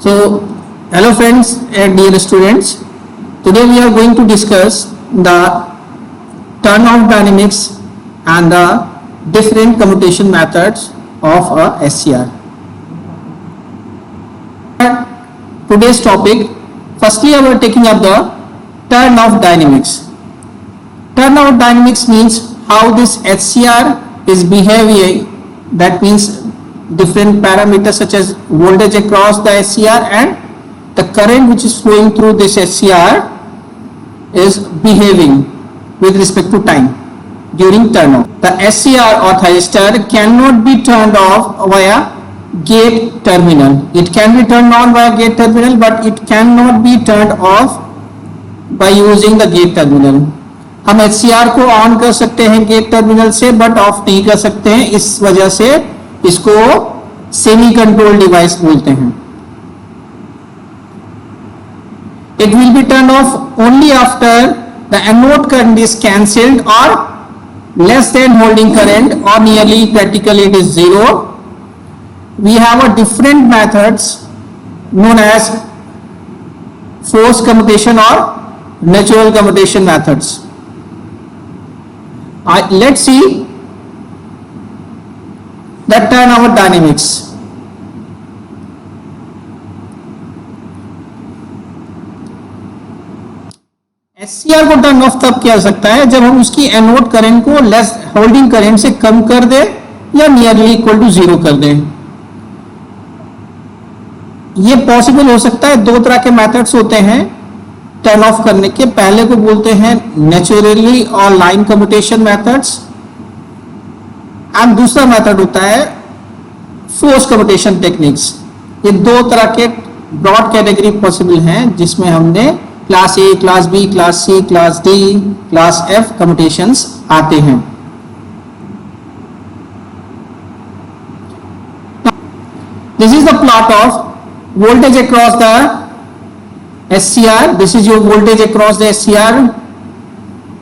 So, hello friends and dear students. Today we are going to discuss the turn-off dynamics and the different commutation methods of a SCR. Today's topic, firstly we are taking up the turn-off dynamics. Turn-off dynamics means how this SCR is behaving. That means different parameters such as voltage across the SCR and the current which is flowing through this SCR is behaving with respect to time during turn off. The SCR or thyristor cannot be turned off via gate terminal. It can be turned on via gate terminal, but it cannot be turned off by using the gate terminal. हम SCR को on कर सकते हैं gate terminal से, but of नहीं कर सकते हैं. इस वजह से इसको सेमी कंट्रोल डिवाइस बोलते हैं. It will be turned off only after the anode current is cancelled or less than holding current or nearly practically it is zero. We have a different methods known as force commutation or natural commutation methods. Let's see the turnover dynamics. SCR को turn off तब किया जा सकता है जब हम उसकी anode current को लेस होल्डिंग करंट से कम कर दें या नियरली इक्वल टू जीरो कर दें. ये पॉसिबल हो सकता है. दो तरह के मेथड्स होते हैं टर्न ऑफ करने के. पहले को बोलते हैं नेचुरली और लाइन कम्यूटेशन मेथड्स, एंड दूसरा मेथड होता है फोर्स कम्यूटेशन टेक्निक्स. ये दो तरह के ब्रॉड कैटेगरी पॉसिबल हैं जिसमें हमने class A, class B, class C, class D, class F commutations आते हैं. This is the plot of voltage across the SCR. This is your voltage across the SCR.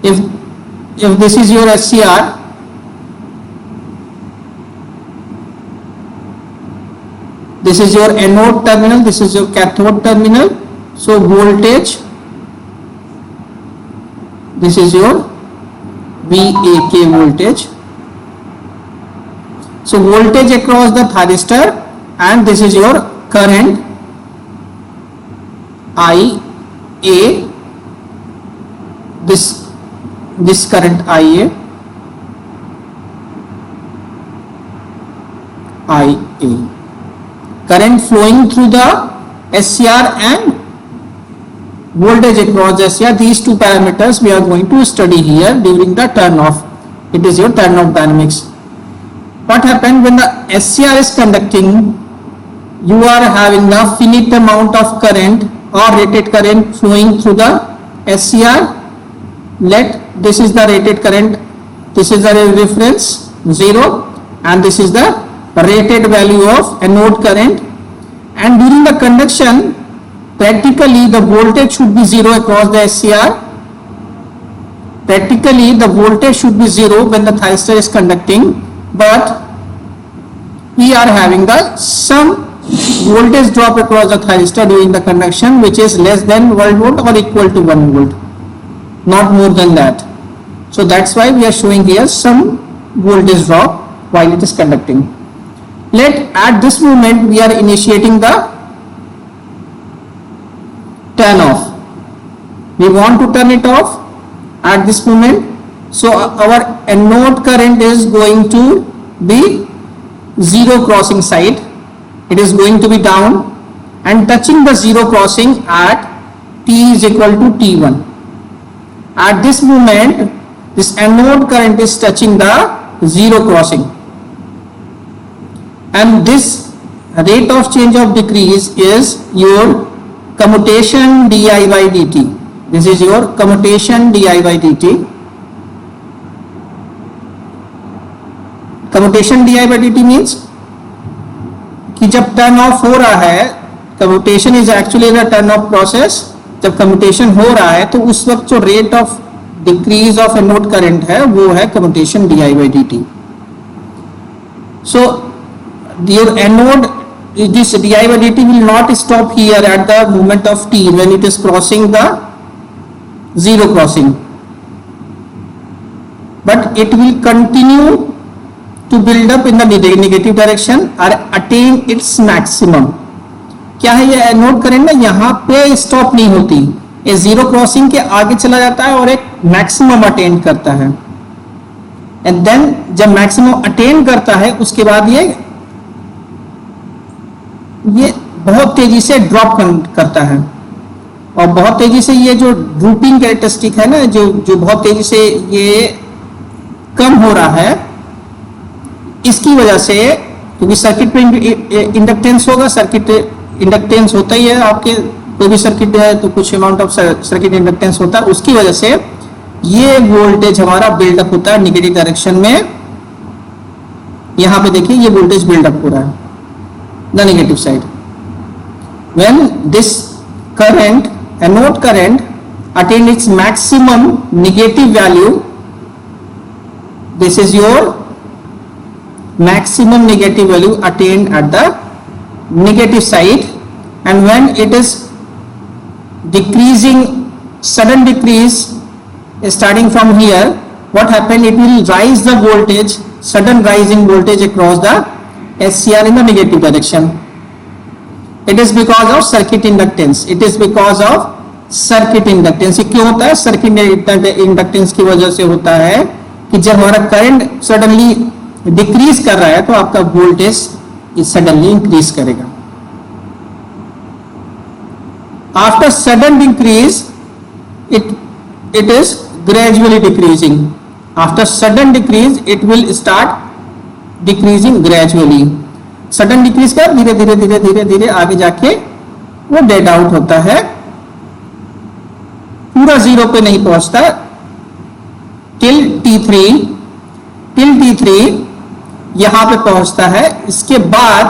If this is your SCR, this is your anode terminal, this is your cathode terminal. So voltage, this is your VAK voltage. So voltage across the thyristor, and this is your current IA, this current IA, current flowing through the SCR and voltage across the SCR. These two parameters we are going to study here during the turn off. It is your turn off dynamics. What happens when the SCR is conducting? You are having the finite amount of current or rated current flowing through the SCR. Let this is the rated current, this is the reference 0, and this is the rated value of anode current. And during the conduction, practically the voltage should be 0 across the SCR. Practically the voltage should be 0 when the thyristor is conducting, but we are having the some voltage drop across the thyristor during the conduction which is less than 1 volt or equal to 1 volt, not more than that. So that's why we are showing here some voltage drop while it is conducting. At this moment we are initiating the turn off. We want to turn it off at this moment. So our anode current is going to be zero crossing side. It is going to be down and touching the zero crossing at t is equal to t1. At this moment, this anode current is touching the zero crossing, and this rate of change of decrease is your commutation di by dt. This is your commutation di by dt. Commutation di by dt means कि जब turn off हो रहा है, commutation is actually the turn off process. जब commutation हो रहा है तो उस वक्त जो rate of decrease of anode current है वो है commutation D I by D T. So your anode this di by dt will not stop here at the moment of t when it is crossing the zero crossing, but it will continue to build up in the negative direction or attain its maximum. क्या है ये note करें ना, यहाँ पे stop नहीं होती, ये जीरो क्रॉसिंग के आगे चला जाता है और एक मैक्सिमम अटेन करता है, एंड देन जब मैक्सिमम अटेन करता है उसके बाद ये बहुत तेजी से ड्रॉप करता है, और बहुत तेजी से ये जो ड्रूपिंग कैरेक्टरिस्टिक है ना, जो बहुत तेजी से ये कम हो रहा है, इसकी वजह से, क्योंकि सर्किट पे इंडक्टेंस होगा, सर्किट इंडक्टेंस होता ही है, आपके कोई भी सर्किट है तो कुछ अमाउंट ऑफ सर्किट इंडक्टेंस होता है, उसकी वजह से ये वोल्टेज हमारा बिल्डअप होता है निगेटिव डायरेक्शन में। यहां पे देखिए ये वोल्टेज बिल्डअप हो रहा है the negative side. When this current, anode current attain its maximum negative value, this is your maximum negative value attained at the negative side, and when it is decreasing, sudden decrease starting from here, what happen, it will rise the voltage, sudden rise in voltage across the SCR in the negative direction. It is because of circuit inductance, it is because of circuit inductance। ये क्यों होता है? Circuit inductance की वजह से होता है कि जब हमारा करंट सडनली डिक्रीज कर रहा है तो आपका वोल्टेज सडनली इंक्रीज करेगा। After sudden decrease it is gradually decreasing, after sudden decrease it will start decreasing gradually। Sudden decrease कर धीरे धीरे धीरे धीरे धीरे आगे जाके वो डेड आउट होता है, पूरा जीरो पे नहीं पहुंचता, टिल T3 यहां पे पहुंचता है। इसके बाद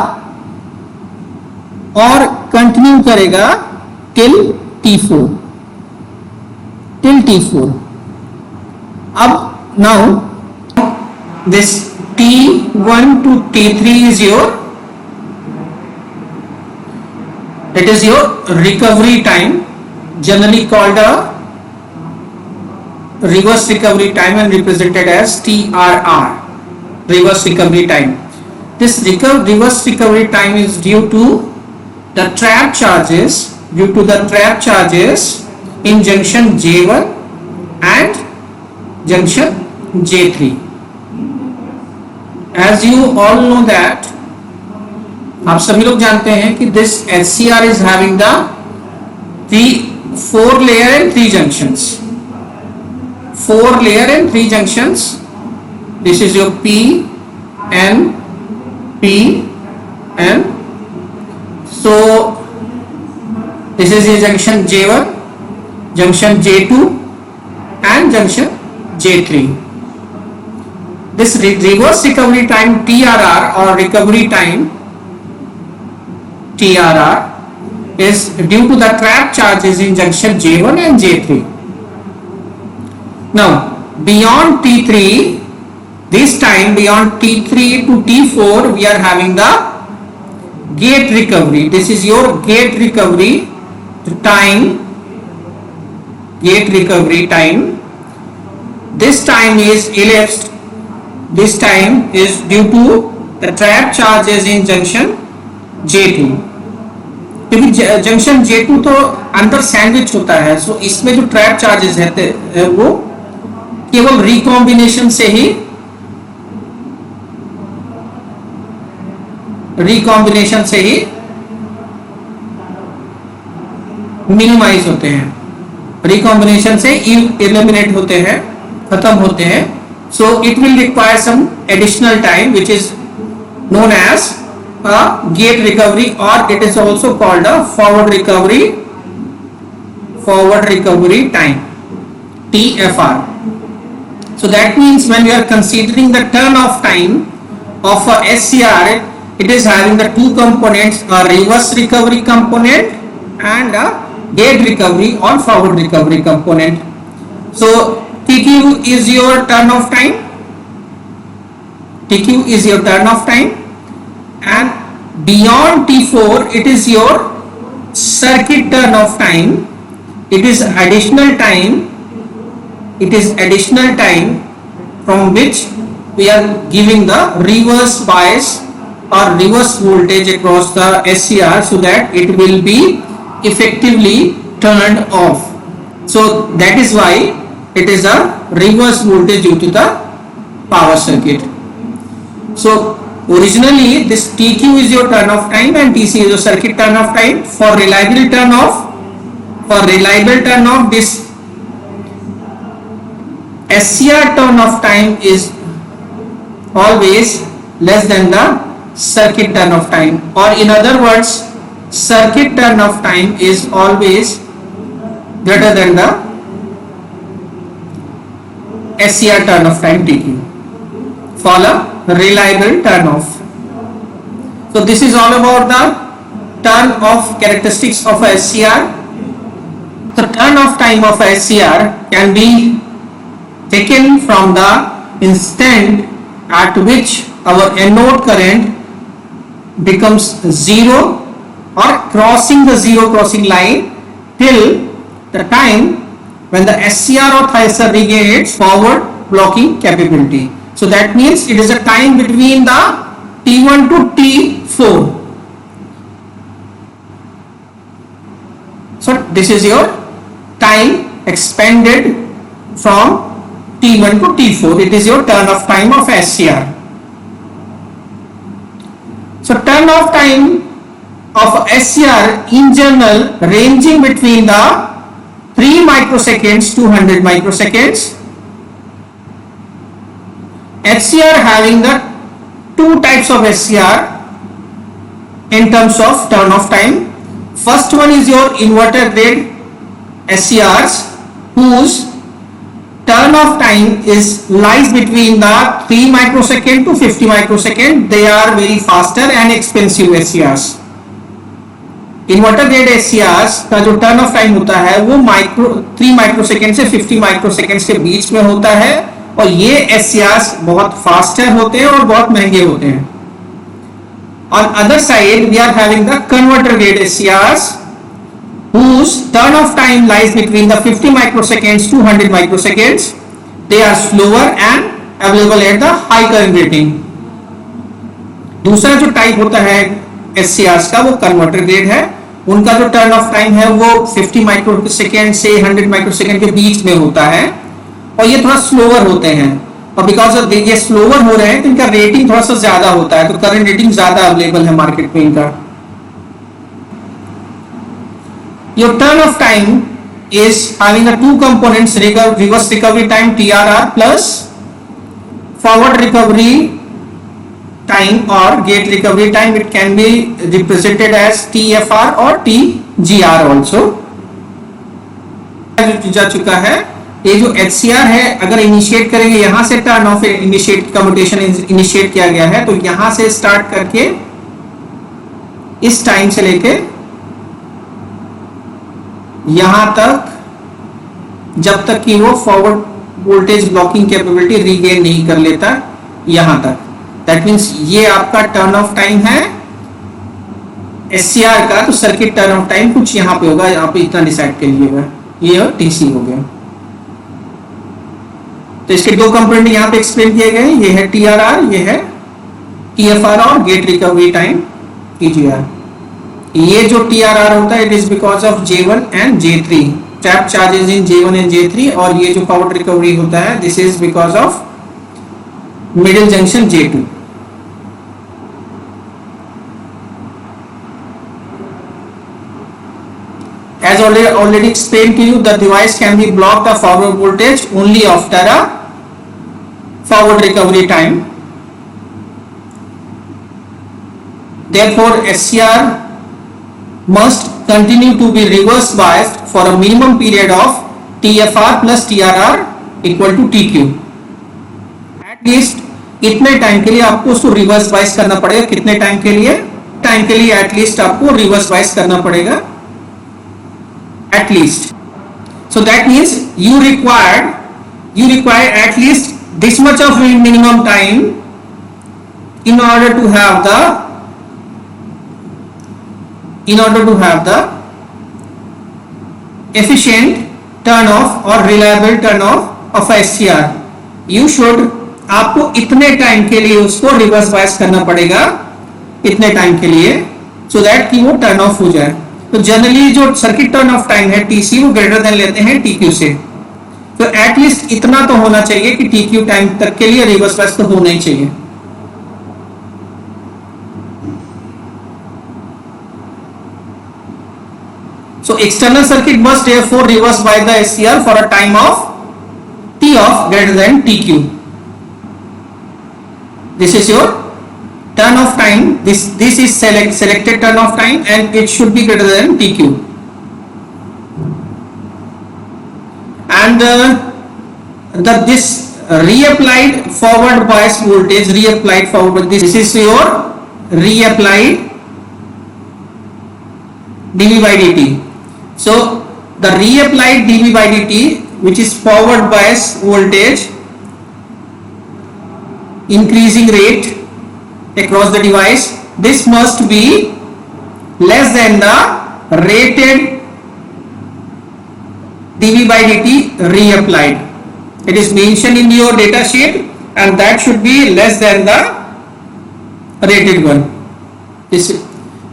और कंटिन्यू करेगा टिल T4। अब now this T1 to T3 is your, it is your recovery time, generally called a reverse recovery time and represented as TRR, reverse recovery time. This reverse recovery time is due to the trap charges, in junction J1 and junction J3। As you all know that, आप सभी लोग जानते हैं कि this HCR is having the 4 layer and 3 junctions, 4 layer and 3 junctions। This is your P, N, P, N। So this is your junction J1, junction J2 and junction J3। This reverse recovery time TRR or recovery time TRR is due to the trap charges in junction J1 and J3। Now beyond T3, this time beyond T3 to T4 we are having the gate recovery। This is your gate recovery time, this time is elapsed, this time is due to the trap charges in junction J2। क्योंकि junction J2 तो अंदर sandwich होता है, सो इसमें जो trap charges है वो केवल रिकॉम्बिनेशन से ही मिनिमाइज होते हैं, रिकॉम्बिनेशन से एलिमिनेट होते हैं, खत्म होते हैं। So it will require some additional time which is known as a gate recovery, or it is also called a forward recovery time, TFR। So that means when we are considering the turn off time of a SCR, it is having the two components, a reverse recovery component and a gate recovery or forward recovery component। So TQ is your turn off time, and Beyond T4, it is your circuit turn off time. It is additional time. It is additional time from which we are giving the reverse bias or reverse voltage across the SCR so that it will be effectively turned off. So that is why it is a reverse voltage due to the power circuit. So originally this TQ is your turn off time and TC is your circuit turn off time. For reliable turn off, this SCR turn off time is always less than the circuit turn off time, or in other words, circuit turn off time is always greater than the SCR turn off time TQ for a reliable turn off. So this is all about the turn off characteristics of a SCR. The turn off time of a SCR can be taken from the instant at which our anode current becomes zero or crossing the zero crossing line till the time when the SCR or thiazide regain its forward blocking capability. So that means it is a time between the T1 to T4. So this is your time expanded from T1 to T4. It is your turn off time of SCR. So turn off time of SCR in general ranging between the 3 microseconds to 100 microseconds. SCR having the two types of SCR in terms of turn off time. First one is your inverter grade SCRs whose turn off time lies between the 3 microsecond to 50 microsecond. They are very faster and expensive SCRs. Inverter grade SCRs का जो turn off time होता है वो 3 microsecond से 50 microsecond के बीच में होता है और ये SCRs बहुत फास्टर होते हैं और बहुत महंगे होते हैं. On other side we are having the converter grade SCRs whose turn of time lies between the 50 microseconds to 100 microseconds. They are slower and available at the high current rating. दूसरा जो type होता है SCRs का वो converter grade है. उनका जो turn off time है वो 50 माइक्रोसेकंड से 100 माइक्रोसेकंड के बीच में होता है और ये थोड़ा स्लोअर होते हैं और बिकॉज ऑफ ये स्लोअर हो रहे हैं तो इनका रेटिंग थोड़ा सा ज्यादा होता है. तो करंट रेटिंग ज्यादा अवेलेबल है मार्केट में इनका. Your turn of time is having a two components, reverse recovery time TRR plus forward recovery time or gate recovery time. It can be represented as TFR or TGR also. जा चुका है ये जो HCR है अगर initiate करेंगे यहाँ से turn off initiate commutation initiate किया गया है तो यहाँ से स्टार्ट करके इस टाइम से लेके यहां तक जब तक कि वो forward voltage blocking capability regain नहीं कर लेता यहां तक. दैट मींस ये आपका टर्न ऑफ टाइम है SCR का. तो सर्किट टर्न ऑफ टाइम कुछ यहां पे होगा, आप इतना डिसाइड करिएगा. ये और TC हो गया. तो इसके दो कंपोनेंट यहां पे एक्सप्लेन किए गए. ये है TRR, ये है TFR और गेट रिकवरी टाइम TGR. ये जो TRR होता है it is because of J1 and J3 trap charges in J1 and J3 और ये जो पावर रिकवरी होता है this is because of middle junction J2. As already explained to you, the device can be blocked the forward voltage only after a forward recovery time. Therefore, SCR must continue to be reverse biased for a minimum period of TFR plus TRR equal to TQ. At least इतने time के लिए आपको उसको reverse bias करना पड़ेगा. कितने time के लिए? टाइम के लिए एटलीस्ट आपको रिवर्स बाइस करना पड़ेगा at least. So that means you require at least this much of minimum time in order to have the in order to have the efficient turn off or reliable turn off of SCR, you should, आपको इतने time के लिए उसको reverse bias करना पड़ेगा, इतने time के लिए, so that कि वो टर्न ऑफ हो जाए. तो जनरली जो सर्किट टर्न ऑफ टाइम है TC वो ग्रेटर देन लेते हैं TQ से. तो एटलीस्ट इतना तो होना चाहिए कि TQ टाइम तक के लिए रिवर्स बायस तो होना ही चाहिए. So external circuit must therefore reverse by the SCR for a time of T off greater than TQ. This is your turn off time. This is selected turn off time, and it should be greater than TQ. And this reapplied forward bias voltage, reapplied forward. This is your reapplied dV by dt. So the reapplied dV by dt, which is forward bias voltage, increasing rate across the device, this must be less than the rated dV by dt reapplied. It is mentioned in your data sheet, and that should be less than the rated one. This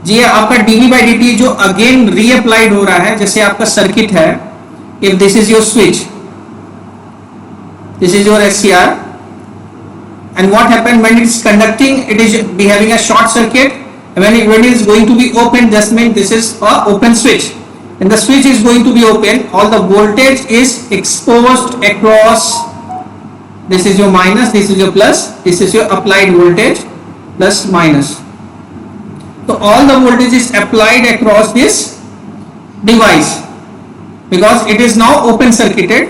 जी आपका dV by dt जो again रीअप्लाइड हो रहा है, जैसे आपका circuit है, if this is your switch, this is your SCR, and what happened when it is conducting, it is behaving a short circuit. When it is going to be open, just mean this is a open switch, and the switch is going to be open, all the voltage is exposed across, this is your minus, this is your plus, this is your applied voltage, plus minus. So all the voltage is applied across this device because it is now open circuited.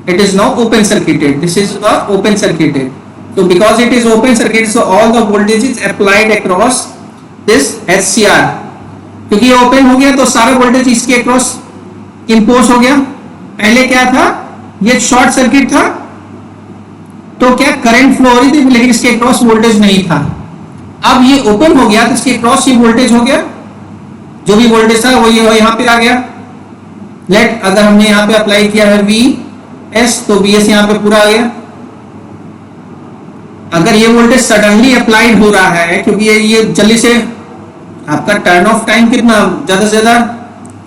It is now open circuited. This is open circuited. So because it is open circuited, so all the voltage is applied across this SCR. क्योंकि ये open हो गया तो सारा voltage इसके across impose हो गया. पहले क्या था, ये शॉर्ट सर्किट था तो क्या करंट फ्लो हो रही थी, लेकिन इसके अक्रॉस वोल्टेज नहीं था. अब ये ओपन हो गया तो इसके क्रॉस ये वोल्टेज हो गया, जो भी वोल्टेज था वो ये यहाँ पे आ गया. लेट अगर हमने यहाँ पे अप्लाई किया है VS, तो VS यहाँ पे पूरा आ गया. अगर ये वोल्टेज सडनली अप्लाइड हो रहा है, क्योंकि ये जल्दी से आपका टर्न ऑफ टाइम कितना ज्यादा से ज्यादा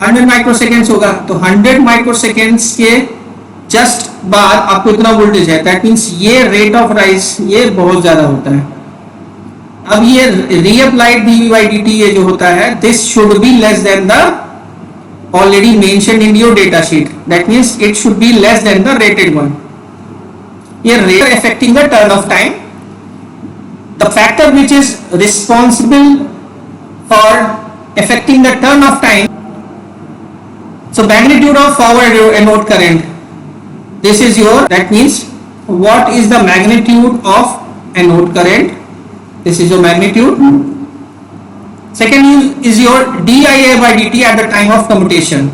100 माइक्रोसेकेंड्स होगा, तो 100 माइक्रोसेकेंड्स के जस्ट बाद आपको इतना वोल्टेज है, दैट मीन्स ये रेट ऑफ राइज ये बहुत ज्यादा होता है. अब ये reapplied dV by dt ये जो होता है, this should be less than the already mentioned in your data sheet. That means it should be less than the rated one. ये rate affecting the turn of time. The factor which is responsible for affecting the turn of time. So magnitude of forward anode current. This is your, that means what is the magnitude of anode current? This is your magnitude. Second is your dIA by dt at the time of commutation.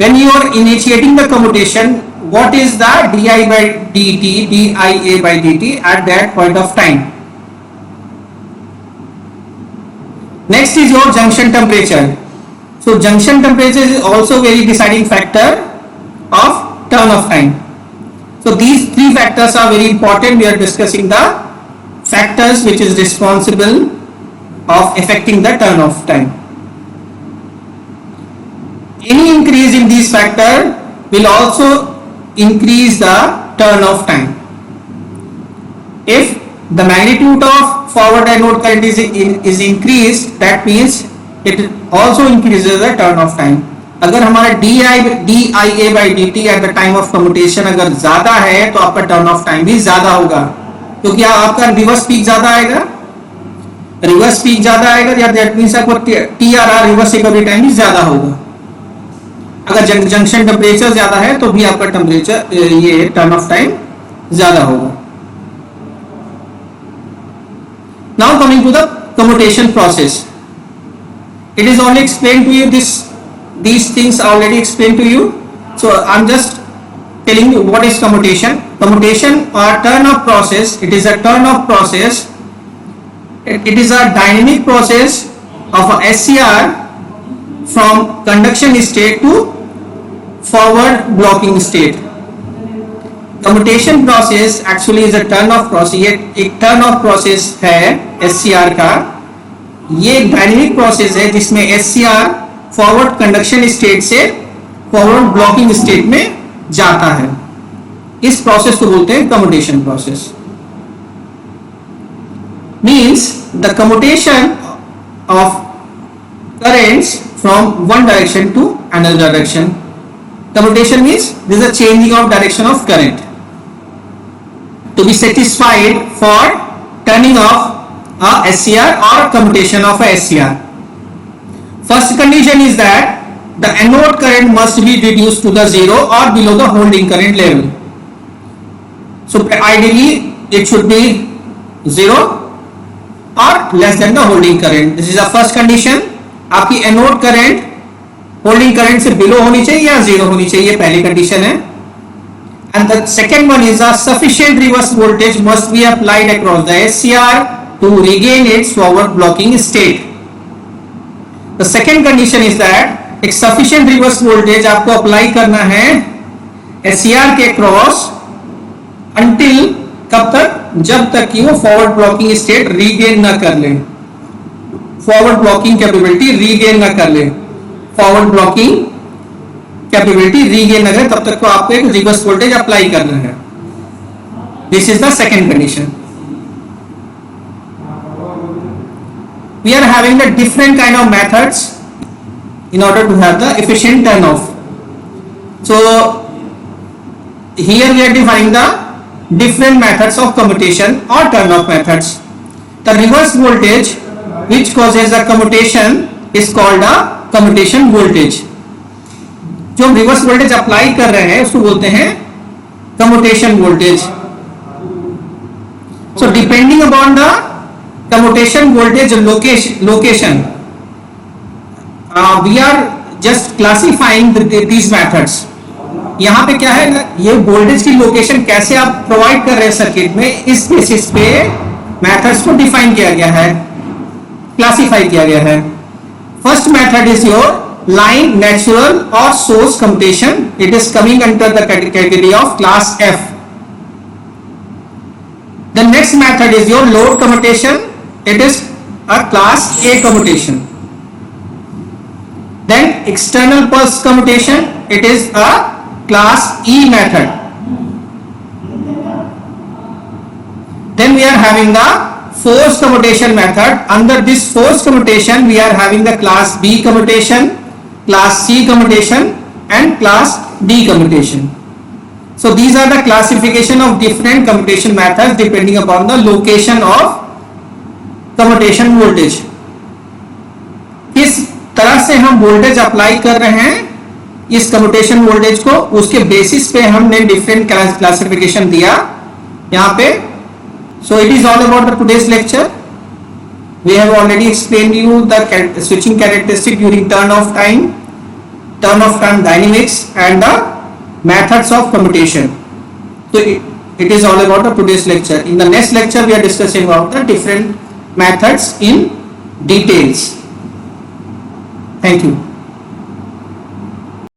When you are initiating the commutation, what is the dIA by dt at that point of time? Next is your junction temperature. So junction temperature is also very deciding factor of turn of time. So these three factors are very important. We are discussing the factors which is responsible of affecting the turn of time. Any increase in these factors will also increase the turn of time. If the magnitude of forward anode current is increased, that means it also increases the turn of time. अगर हमारा dIA by dt at the time of commutation अगर ज्यादा है तो आपका turn off time भी ज्यादा होगा, क्योंकि आपका रिवर्स पीक ज्यादा आएगा, रिवर्स पीक ज्यादा आएगा, या दैट मींस आपको TRR रिवर्स रिकवरी टाइम भी ज्यादा होगा. अगर जंक्शन टेम्परेचर ज्यादा है तो भी आपका टेम्परेचर ये टर्न ऑफ टाइम ज्यादा होगा. Now coming to the commutation process, it is already explained to you, these things are already explained to you, so I'm just telling you what is commutation. Commutation or turn off process, it is a turn off process, it is a dynamic process of a SCR from conduction state to forward blocking state. Commutation process actually is a turn off process. ये एक turn off process है SCR का. ये एक dynamic process है जिसमें SCR forward conduction state से forward blocking state में जाता है. इस प्रोसेस को बोलते हैं commutation process. Means the commutation of currents from one direction to another direction. Commutation means this is a changing of direction of current. To be satisfied for turning off a SCR or commutation of a SCR, first condition is that the anode current must be reduced to the zero or below the holding current level. So ideally it should be zero or less than the holding current. This is the first condition. आपकी anode current holding current से below होनी चाहिए या zero होनी चाहिए, पहली condition है. And the second one is a sufficient reverse voltage must be applied across the SCR to regain its forward blocking state. The second condition is that एक sufficient reverse voltage आपको apply करना है SCR के cross until कब तक, जब तक कि वो फॉरवर्ड ब्लॉकिंग स्टेट रीगेन ना कर ले, फॉरवर्ड ब्लॉकिंग कैपेबिलिटी रीगेन ना कर ले, फॉरवर्ड ब्लॉकिंग कैपेबिलिटी रीगेन ना करे तब तक को आपको एक रिवर्स वोल्टेज अप्लाई करना है. This is the second condition. We are having the different kind of methods in order to have the efficient turn off. So here we are defining the different methods of commutation or turn off methods. The reverse voltage which causes the commutation is called a commutation voltage. जो हम reverse voltage apply कर रहे हैं उसको बोलते हैं commutation voltage. So depending upon the commutation voltage location, we are just classifying these methods. यहाँ पे क्या है, ये वोल्टेज की लोकेशन कैसे आप प्रोवाइड कर रहे हैं सर्किट में, इस बेसिस पे मेथड्स को डिफाइन किया गया है, क्लासिफाई किया गया है. First method is your line natural और source commutation. It is coming under the category of class F. The next method is your load commutation. It is a class A commutation. Then external pulse commutation, it is a class E method. Then we are having the force commutation method. Under this force commutation we are having the class B commutation, class C commutation and class D commutation. So these are the classification of different commutation methods depending upon the location of commutation voltage. किस तरह से हम voltage apply कर रहे हैं इस commutation voltage को, उसके बेसिस पे हमने डिफरेंट क्लासिफिकेशन दिया यहाँ पे. So it is all about the today's lecture. We have already explained you the switching characteristic during turn off time dynamics and the methods of commutation. So it is all about the today's lecture. In the next lecture we are discussing about the different methods in details. Thank you.